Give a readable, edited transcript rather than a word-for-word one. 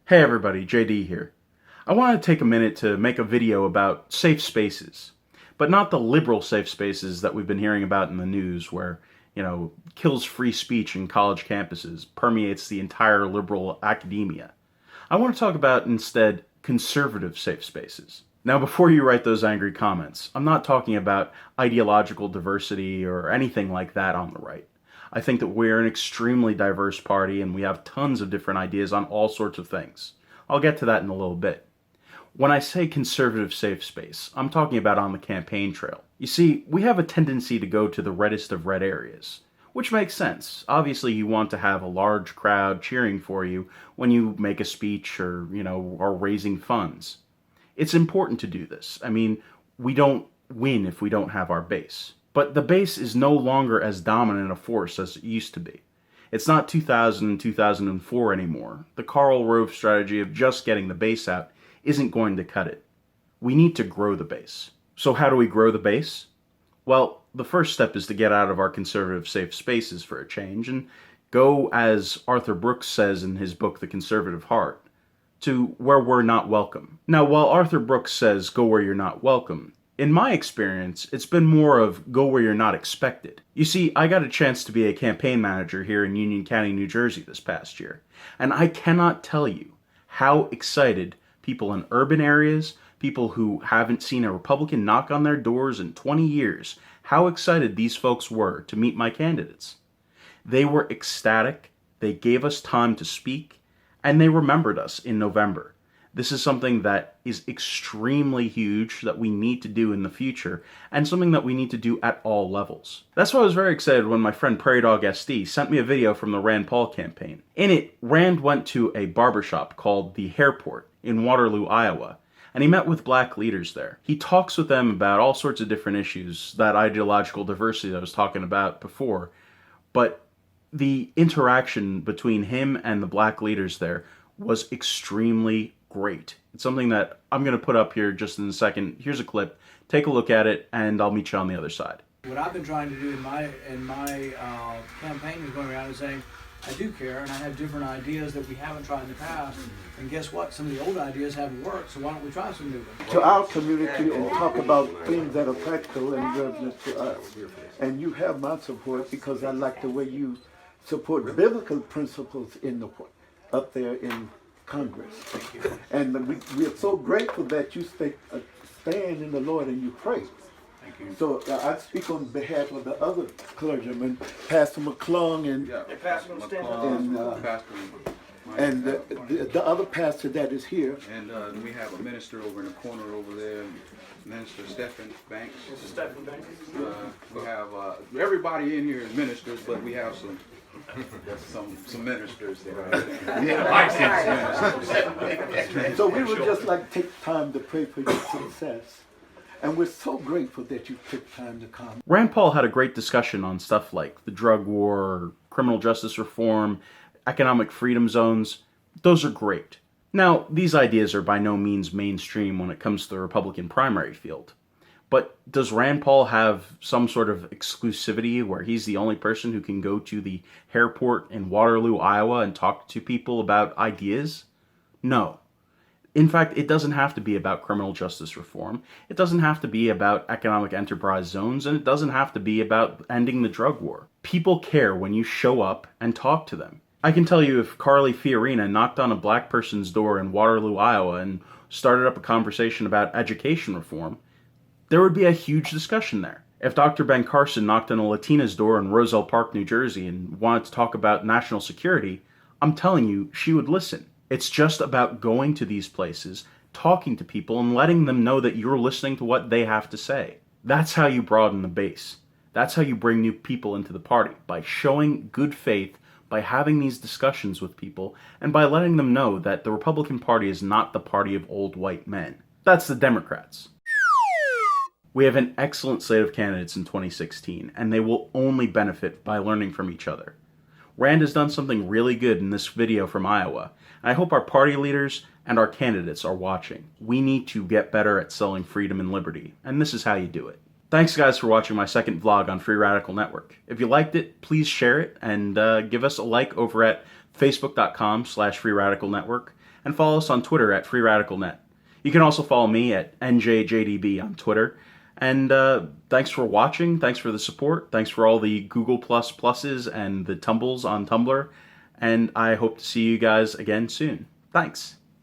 Hey everybody, JD here. I want to take a minute to make a video about safe spaces, but not the liberal safe spaces that we've been hearing about in the news where, kills free speech in college campuses, permeates the entire liberal academia. I want to talk about instead conservative safe spaces. Now, before you write those angry comments, I'm not talking about ideological diversity or anything like that on the right. I think that we're an extremely diverse party and we have tons of different ideas on all sorts of things. I'll get to that in a little bit. When I say conservative safe space, I'm talking about on the campaign trail. You see, we have a tendency to go to the reddest of red areas, which makes sense. Obviously, you want to have a large crowd cheering for you when you make a speech or, are raising funds. It's important to do this. I mean, we don't win if we don't have our base. But the base is no longer as dominant a force as it used to be. It's not 2000 and 2004 anymore. The Karl Rove strategy of just getting the base out isn't going to cut it. We need to grow the base. So how do we grow the base? Well, the first step is to get out of our conservative safe spaces for a change and go, as Arthur Brooks says in his book, The Conservative Heart, to where we're not welcome. Now, while Arthur Brooks says go where you're not welcome, in my experience, it's been more of go where you're not expected. You see, I got a chance to be a campaign manager here in Union County, New Jersey this past year, and I cannot tell you how excited people in urban areas, people who haven't seen a Republican knock on their doors in 20 years, how excited these folks were to meet my candidates. They were ecstatic, they gave us time to speak, and they remembered us in November. This is something that is extremely huge that we need to do in the future, and something that we need to do at all levels. That's why I was very excited when my friend Prairie Dog SD sent me a video from the Rand Paul campaign. In it, Rand went to a barbershop called the Hairport in Waterloo, Iowa, and he met with black leaders there. He talks with them about all sorts of different issues, that ideological diversity that I was talking about before, but the interaction between him and the black leaders there was extremely great. It's something that I'm going to put up here just in a second. Here's a clip. Take a look at it, and I'll meet you on the other side. What I've been trying to do in my campaign is going around and saying, I do care, and I have different ideas that we haven't tried in the past. And guess what? Some of the old ideas haven't worked, so why don't we try some new ones? To our community and talk about things that are practical and relevant to us. And you have my support because I like the way you support biblical principles in the up there in Congress. Thank you. And we are so grateful that you stand in the Lord and you pray. Thank you. So I speak on behalf of the other clergymen, Pastor McClung and the other pastor that is here. And we have a minister over in the corner over there, Minister Stephen Banks. This is Stephen Banks. We have everybody in here is ministers, but we have some ministers there. So we would just like to take time to pray for your success. And we're so grateful that you took time to come. Rand Paul had a great discussion on stuff like the drug war, criminal justice reform, economic freedom zones. Those are great. Now, these ideas are by no means mainstream when it comes to the Republican primary field. But does Rand Paul have some sort of exclusivity where he's the only person who can go to the Hairport in Waterloo, Iowa and talk to people about ideas? No. In fact, it doesn't have to be about criminal justice reform. It doesn't have to be about economic enterprise zones, and it doesn't have to be about ending the drug war. People care when you show up and talk to them. I can tell you if Carly Fiorina knocked on a black person's door in Waterloo, Iowa and started up a conversation about education reform, there would be a huge discussion there. If Dr. Ben Carson knocked on a Latina's door in Roselle Park, New Jersey and wanted to talk about national security, I'm telling you, she would listen. It's just about going to these places, talking to people, and letting them know that you're listening to what they have to say. That's how you broaden the base. That's how you bring new people into the party, by showing good faith, by having these discussions with people, and by letting them know that the Republican Party is not the party of old white men. That's the Democrats. We have an excellent slate of candidates in 2016, and they will only benefit by learning from each other. Rand has done something really good in this video from Iowa, and I hope our party leaders and our candidates are watching. We need to get better at selling freedom and liberty, and this is how you do it. Thanks guys for watching my second vlog on Free Radical Network. If you liked it, please share it and give us a like over at facebook.com/Free Radical Network. and follow us on Twitter at FreeRadicalNet. You can also follow me at NJJDB on Twitter. And thanks for watching. Thanks for the support. Thanks for all the Google pluses and the tumbles on Tumblr. And I hope to see you guys again soon. Thanks.